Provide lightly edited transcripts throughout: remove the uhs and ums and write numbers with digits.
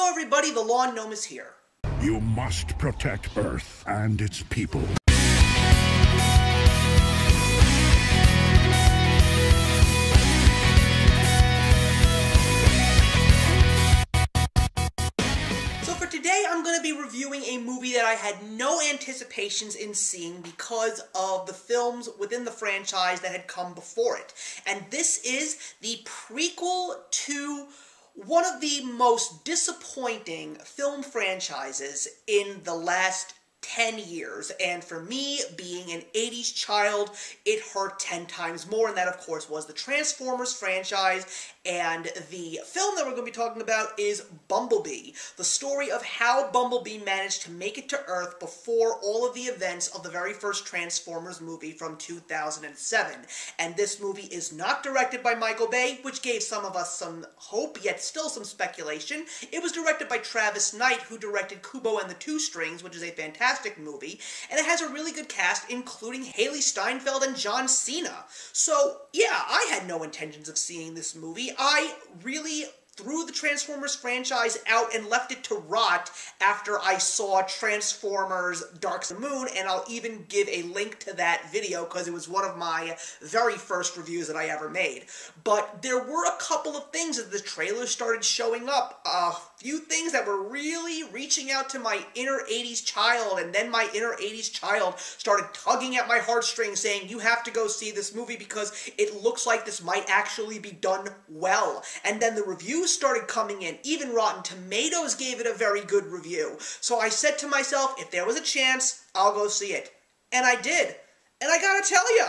Hello everybody, the Lawn Gnome is here. You must protect Earth and its people. So for today, I'm going to be reviewing a movie that I had no anticipations in seeing because of the films within the franchise that had come before it. And this is the prequel to one of the most disappointing film franchises in the last 10 years, and for me, being an 80s child, it hurt 10 times more, and that, of course, was the Transformers franchise, and the film that we're going to be talking about is Bumblebee, the story of how Bumblebee managed to make it to Earth before all of the events of the very first Transformers movie from 2007. And this movie is not directed by Michael Bay, which gave some of us some hope, yet still some speculation. It was directed by Travis Knight, who directed Kubo and the Two Strings, which is a fantastic movie, and it has a really good cast, including Haley Steinfeld and John Cena. So, yeah, I had no intentions of seeing this movie. I really threw the Transformers franchise out and left it to rot after I saw Transformers Dark of the Moon, and I'll even give a link to that video because it was one of my very first reviews that I ever made. But there were a couple of things as the trailers started showing up, a few things that were really reaching out to my inner 80s child, and then my inner 80s child started tugging at my heartstrings saying, you have to go see this movie because it looks like this might actually be done well. And then the reviews started coming in. Even Rotten Tomatoes gave it a very good review. So I said to myself, if there was a chance, I'll go see it. And I did. And I gotta tell you,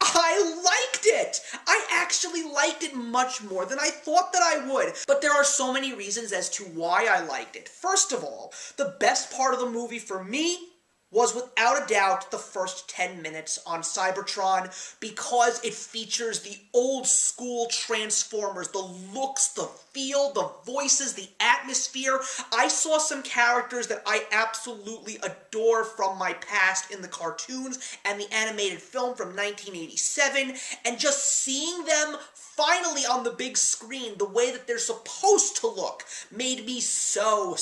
I liked it! I actually liked it much more than I thought that I would. But there are so many reasons as to why I liked it. First of all, the best part of the movie for me was without a doubt the first 10 minutes on Cybertron because it features the old school Transformers, the looks, the feel, the voices, the atmosphere. I saw some characters that I absolutely adore from my past in the cartoons and the animated film from 1987, and just seeing them finally on the big screen, the way that they're supposed to look, made me so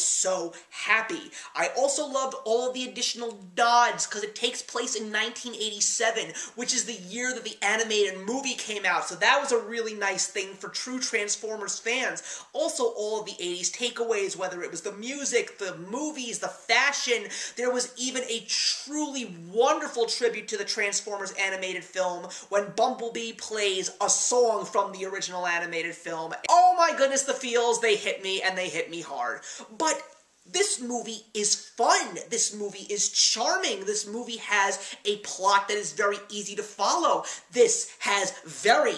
happy. I also loved all of the additional nods because it takes place in 1987, which is the year that the animated movie came out, so that was a really nice thing for true Transformers fans. Also, all of the 80s takeaways, whether it was the music, the movies, the fashion. There was even a truly wonderful tribute to the Transformers animated film when Bumblebee plays a song from the original animated film. Oh my goodness, the feels, they hit me, and they hit me hard. But this movie is fun. This movie is charming. This movie has a plot that is very easy to follow. This has very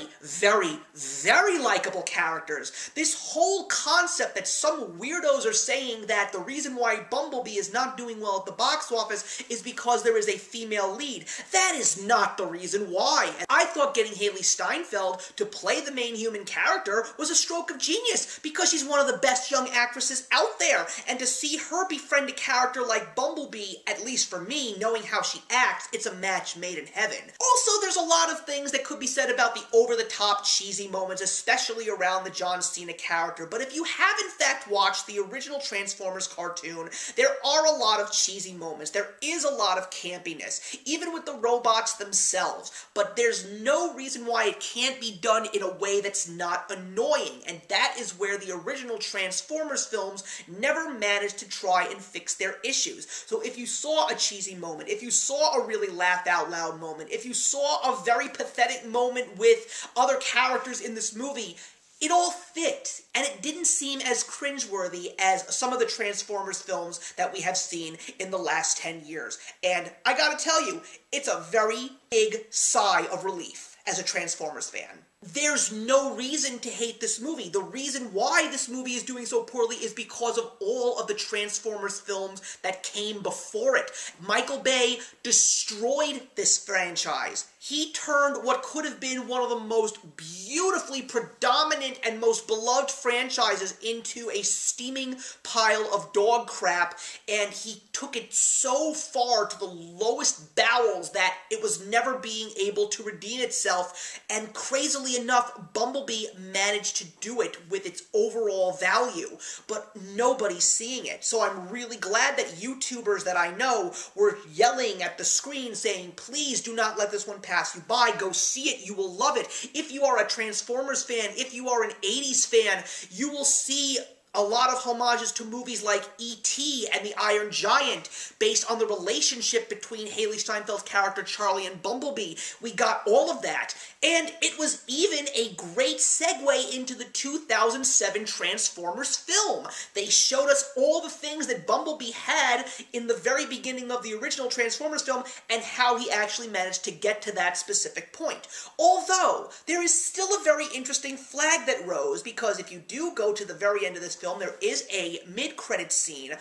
likable characters. This whole concept that some weirdos are saying that the reason why Bumblebee is not doing well at the box office is because there is a female lead. That is not the reason why. And I thought getting Haley Steinfeld to play the main human character was a stroke of genius because she's one of the best young actresses out there, and to see her befriend a character like Bumblebee, at least for me, knowing how she acts, it's a match made in heaven. Also, there's a lot of things that could be said about the over-the-top cheesy moments, especially around the John Cena character, but if you have in fact watched the original Transformers cartoon, there are a lot of cheesy moments. There is a lot of campiness, even with the robots themselves, but there's no reason why it can't be done in a way that's not annoying, and that is where the original Transformers films never managed to try and fix their issues. So if you saw a cheesy moment, if you saw a really laugh out loud moment, if you saw a very pathetic moment with other characters in this movie, it all fit, and it didn't seem as cringeworthy as some of the Transformers films that we have seen in the last 10 years. And I gotta tell you, it's a very big sigh of relief as a Transformers fan. There's no reason to hate this movie. The reason why this movie is doing so poorly is because of all of the Transformers films that came before it. Michael Bay destroyed this franchise. he turned what could have been one of the most beautifully predominant and most beloved franchises into a steaming pile of dog crap, and he took it so far to the lowest bowels that it was never being able to redeem itself, and crazily enough, Bumblebee managed to do it with its overall value, but nobody's seeing it. So I'm really glad that YouTubers that I know were yelling at the screen saying, please do not let this one pass you by, go see it, you will love it. If you are a Transformers fan, if you are an 80s fan, you will see a lot of homages to movies like E.T. and The Iron Giant, based on the relationship between Haley Steinfeld's character Charlie and Bumblebee. We got all of that, and it was even a great segue into the 2007 Transformers film. They showed us all the things that Bumblebee had in the very beginning of the original Transformers film, and how he actually managed to get to that specific point. Although, there is still a very interesting flag that rose, because if you do go to the very end of this film, there is a mid-credit scene.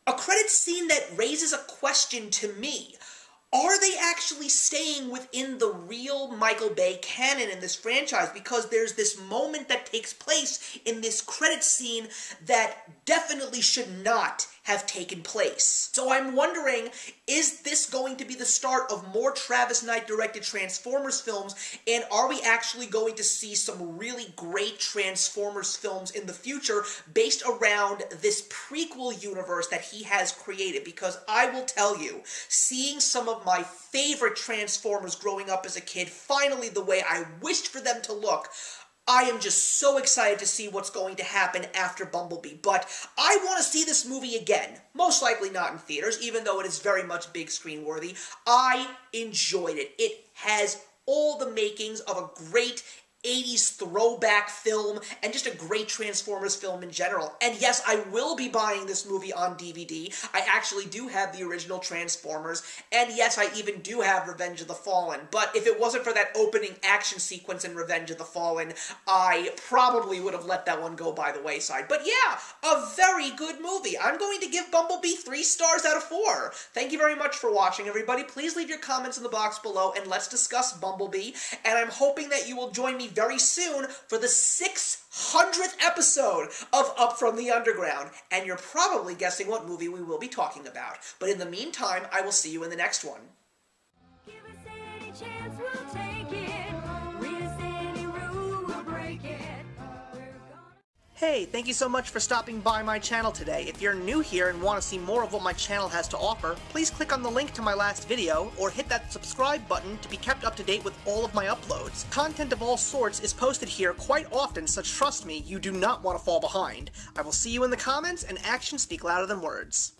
A credit scene that raises a question to me. Are they actually staying within the real Michael Bay canon in this franchise? Because there's this moment that takes place in this credit scene that definitely should not have taken place. So I'm wondering, is this going to be the start of more Travis Knight-directed Transformers films, and are we actually going to see some really great Transformers films in the future based around this prequel universe that he has created? Because I will tell you, seeing some of my favorite Transformers growing up as a kid, finally the way I wished for them to look, I am just so excited to see what's going to happen after Bumblebee. But I want to see this movie again. Most likely not in theaters, even though it is very much big screen worthy. I enjoyed it. It has all the makings of a great 80s throwback film, and just a great Transformers film in general. And yes, I will be buying this movie on DVD. I actually do have the original Transformers, and yes, I even do have Revenge of the Fallen. But if it wasn't for that opening action sequence in Revenge of the Fallen, I probably would have let that one go by the wayside. But yeah, a very good movie. I'm going to give Bumblebee 3 stars out of 4. Thank you very much for watching, everybody. Please leave your comments in the box below, and let's discuss Bumblebee. And I'm hoping that you will join me very soon for the 600th episode of Up From the Underground. And you're probably guessing what movie we will be talking about. But in the meantime, I will see you in the next one. Give us any chance, we'll take it. Read us any rule, we'll break it. Hey, thank you so much for stopping by my channel today. If you're new here and want to see more of what my channel has to offer, please click on the link to my last video, or hit that subscribe button to be kept up to date with all of my uploads. Content of all sorts is posted here quite often, so trust me, you do not want to fall behind. I will see you in the comments, and actions speak louder than words.